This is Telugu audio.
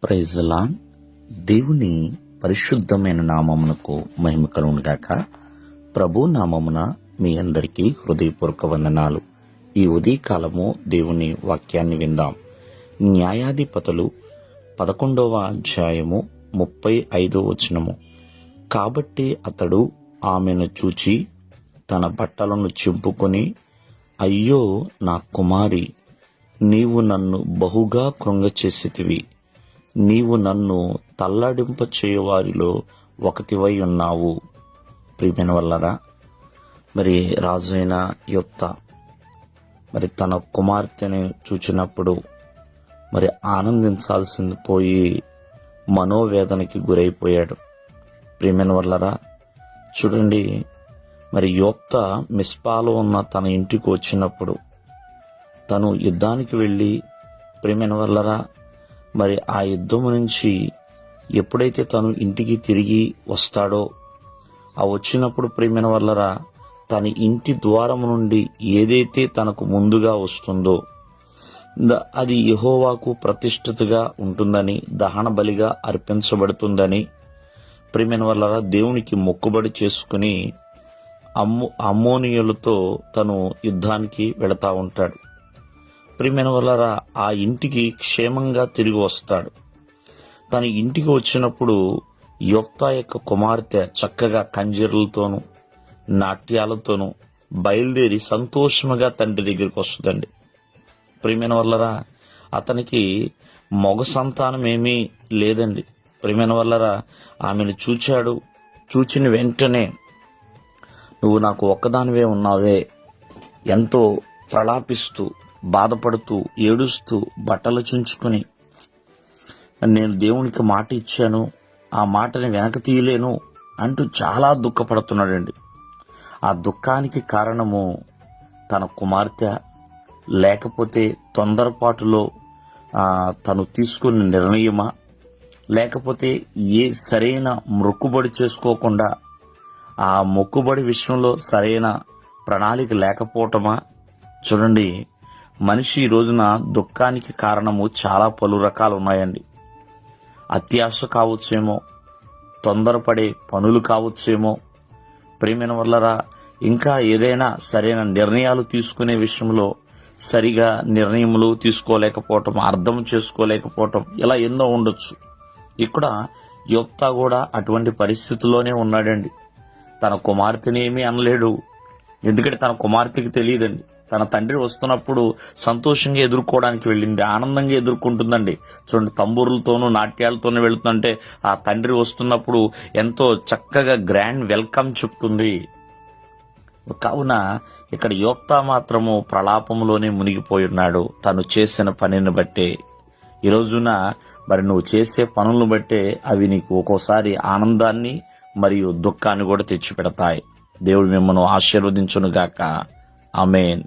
Praise the lord. దేవుని పరిశుద్ధమైన నామమునకు మహిమ కలుగును గాక. ప్రభు నామమున మీ అందరికీ హృదయపూర్వక వందనాలు. ఈ ఉదయకాలము దేవుని వాక్యాన్ని విందాం. న్యాయాధిపతులు 11వ అధ్యాయము 35వ వచనము. కాబట్టి అతడు ఆమెను చూచి తన బట్టలను చింపుకొని, అయ్యో నా కుమారి, నీవు నన్ను బహుగా కృంగచేసితివి. నీవు నన్ను తల్లడింప చేయువారిలో ఒకటివై ఉన్నావు. ప్రియమైన వల్లరా, మరి రాజు అయిన యొప్తా మరి తన కుమార్తెని చూచినప్పుడు మరి ఆనందించాల్సింది పోయి మనోవేదనకి గురైపోయాడు. ప్రియమైన వల్లరా, చూడండి, మరి యొప్తా మిస్పాలో ఉన్న తన ఇంటికి వచ్చినప్పుడు తను యుద్ధానికి వెళ్ళి, ప్రియమైన వల్లరా, మరి ఆ యుద్ధము నుంచి ఎప్పుడైతే తను ఇంటికి తిరిగి వస్తాడో, ఆ వచ్చినప్పుడు ప్రియమైన వల్లరా, తన ఇంటి ద్వారము నుండి ఏదైతే తనకు ముందుగా వస్తుందో అది యెహోవాకు ప్రతిష్ఠితగా ఉంటుందని, దహన బలిగా అర్పించబడుతుందని, ప్రియమైన వల్లరా, దేవునికి మొక్కుబడి చేసుకుని అమ్మోనీయులతో తను యుద్ధానికి వెళతా ఉంటాడు. ప్రియమైన వల్లరా, ఆ ఇంటికి క్షేమంగా తిరిగి వస్తాడు. తన ఇంటికి వచ్చినప్పుడు యొప్తా యొక్క కుమార్తె చక్కగా కంజీరలతోనూ నాట్యాలతోనూ బయలుదేరి సంతోషముగా తండ్రి దగ్గరికి వస్తుందండి. ప్రియమైన వల్లరా, అతనికి మగ సంతానం ఏమీ లేదండి. ప్రియమైన వల్లరా, ఆమెను చూచాడు. చూచిన వెంటనే, నువ్వు నాకు ఒక్కదానివే ఉన్నావే, ఎంతో ప్రలాపిస్తూ బాధపడుతూ ఏడుస్తూ బట్టలు చుంచుకుని, నేను దేవునికి మాట ఇచ్చాను, ఆ మాటని వెనక తీయలేను అంటూ చాలా దుఃఖపడుతున్నాడండి. ఆ దుఃఖానికి కారణము తన కుమార్తె, లేకపోతే తొందరపాటులో తను తీసుకున్న నిర్ణయమా, లేకపోతే ఏ సరైన మొక్కుబడి చేసుకోకుండా ఆ మొక్కుబడి విషయంలో సరైన ప్రణాళిక లేకపోవటమా? చూడండి, మనిషి ఈ రోజున దుఃఖానికి కారణము చాలా పలు రకాలు ఉన్నాయండి. అత్యాశ కావచ్చేమో, తొందరపడే పనులు కావచ్చేమో, ప్రియమైన వల్లరా, ఇంకా ఏదైనా సరైన నిర్ణయాలు తీసుకునే విషయంలో సరిగా నిర్ణయములు తీసుకోలేకపోవటం, అర్థం చేసుకోలేకపోవటం, ఇలా ఎన్నో ఉండొచ్చు. ఇక్కడ యొప్తా కూడా అటువంటి పరిస్థితిలోనే ఉన్నాడండి. తన కుమార్తెని ఏమీ అనలేడు, ఎందుకంటే తన కుమార్తెకి తెలియదండి. తన తండ్రి వస్తున్నప్పుడు సంతోషంగా ఎదుర్కోవడానికి వెళ్ళింది, ఆనందంగా ఎదుర్కొంటుందండి. చూడండి, తంబూరులతోనూ నాట్యాలతోనూ వెళుతుంటే ఆ తండ్రి వస్తున్నప్పుడు ఎంతో చక్కగా గ్రాండ్ వెల్కమ్ చెప్తుంది. కావున ఇక్కడ యొప్తా మాత్రము ప్రలాపంలోనే మునిగిపోయి ఉన్నాడు, తను చేసిన పనిని బట్టే. ఈ రోజున మరి నువ్వు చేసే పనులను బట్టే అవి నీకు ఒక్కోసారి ఆనందాన్ని మరియు దుఃఖాన్ని కూడా తెచ్చిపెడతాయి. దేవుడు మిమ్మల్ని ఆశీర్వదించునుగాక. ఆమేన్.